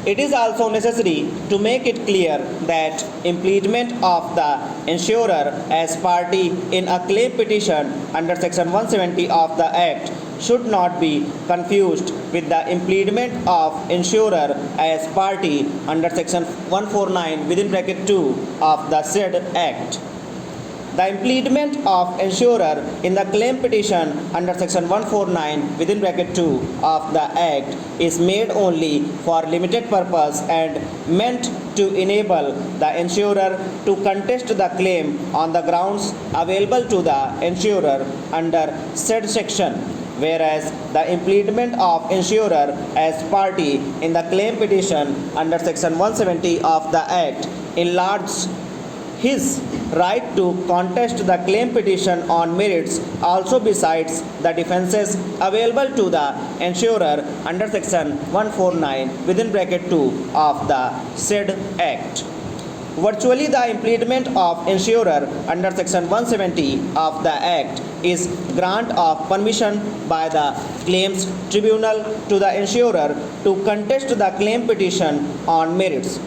It is also necessary to make it clear that impleadment of the insurer as party in a claim petition under Section 170 of the Act should not be confused with the impleadment of insurer as party under Section 149 within bracket 2 of the said Act. The impleadment of insurer in the claim petition under Section 149 within bracket 2 of the Act is made only for limited purpose and meant to enable the insurer to contest the claim on the grounds available to the insurer under said section, whereas the impleadment of insurer as party in the claim petition under Section 170 of the Act enlarges his right to contest the claim petition on merits also besides the defenses available to the insurer under Section 149 within bracket 2 of the said Act. Virtually the impleadment of insurer under Section 170 of the Act is grant of permission by the claims tribunal to the insurer to contest the claim petition on merits.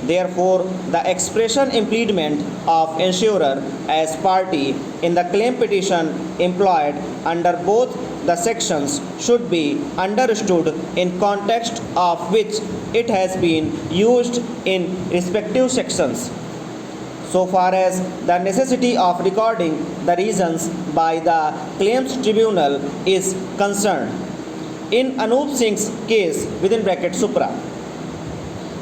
Therefore, the expression impleadment of insurer as party in the claim petition employed under both the sections should be understood in context of which it has been used in respective sections. So far as the necessity of recording the reasons by the claims tribunal is concerned, in Anup Singh's case within bracket supra,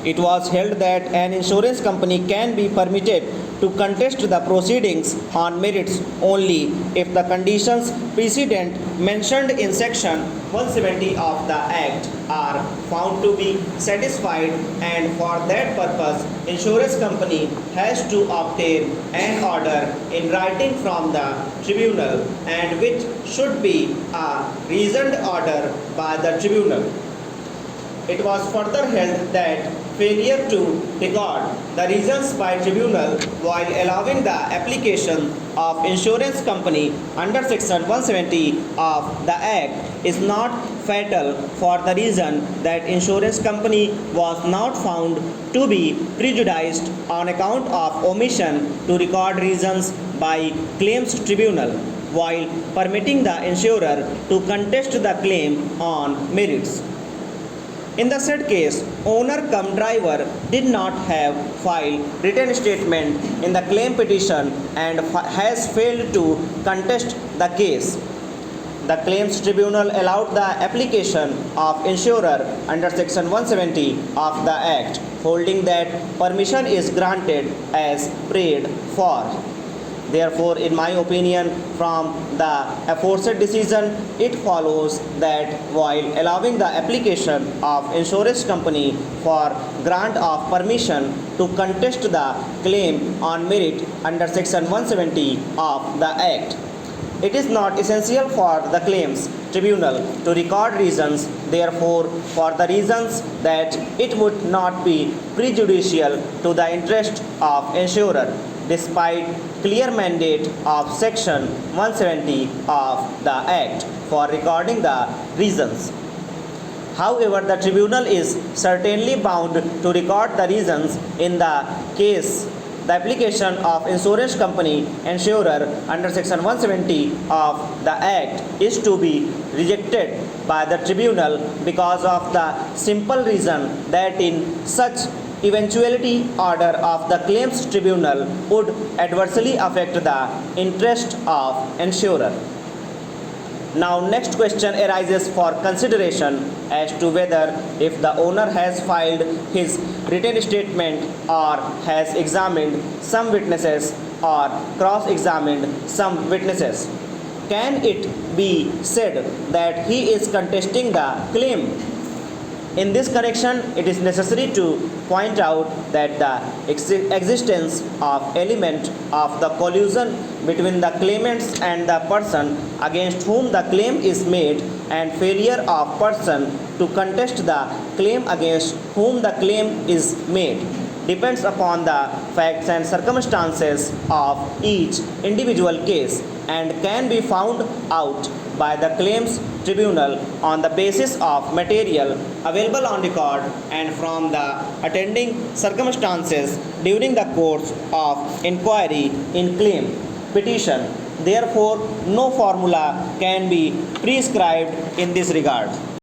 it was held that an insurance company can be permitted to contest the proceedings on merits only if the conditions precedent mentioned in Section 170 of the Act are found to be satisfied, and for that purpose insurance company has to obtain an order in writing from the tribunal, and which should be a reasoned order by the tribunal. It was further held that failure to record the reasons by tribunal while allowing the application of insurance company under Section 170 of the Act is not fatal for the reason that insurance company was not found to be prejudiced on account of omission to record reasons by claims tribunal, while permitting the insurer to contest the claim on merits. In the said case, owner cum driver did not have filed written statement in the claim petition and has failed to contest the case. The claims tribunal allowed the application of insurer under Section 170 of the Act, holding that permission is granted as prayed for. Therefore, in my opinion, from the aforesaid decision, it follows that while allowing the application of insurance company for grant of permission to contest the claim on merit under Section 170 of the Act, it is not essential for the claims tribunal to record reasons. Therefore, for the reasons that it would not be prejudicial to the interest of insurer, despite clear mandate of Section 170 of the Act for recording the reasons. However, the tribunal is certainly bound to record the reasons in the case the application of insurance company insurer under Section 170 of the Act is to be rejected by the tribunal because of the simple reason that in such eventuality order of the claims tribunal would adversely affect the interest of insurer. Now next question arises for consideration as to whether if the owner has filed his written statement or has examined some witnesses or cross-examined some witnesses, can it be said that he is contesting the claim? In this connection, it is necessary to point out that the existence of element of the collusion between the claimants and the person against whom the claim is made and failure of person to contest the claim against whom the claim is made depends upon the facts and circumstances of each individual case and can be found out by the claims tribunal on the basis of material available on record and from the attending circumstances during the course of inquiry in claim petition. Therefore, no formula can be prescribed in this regard.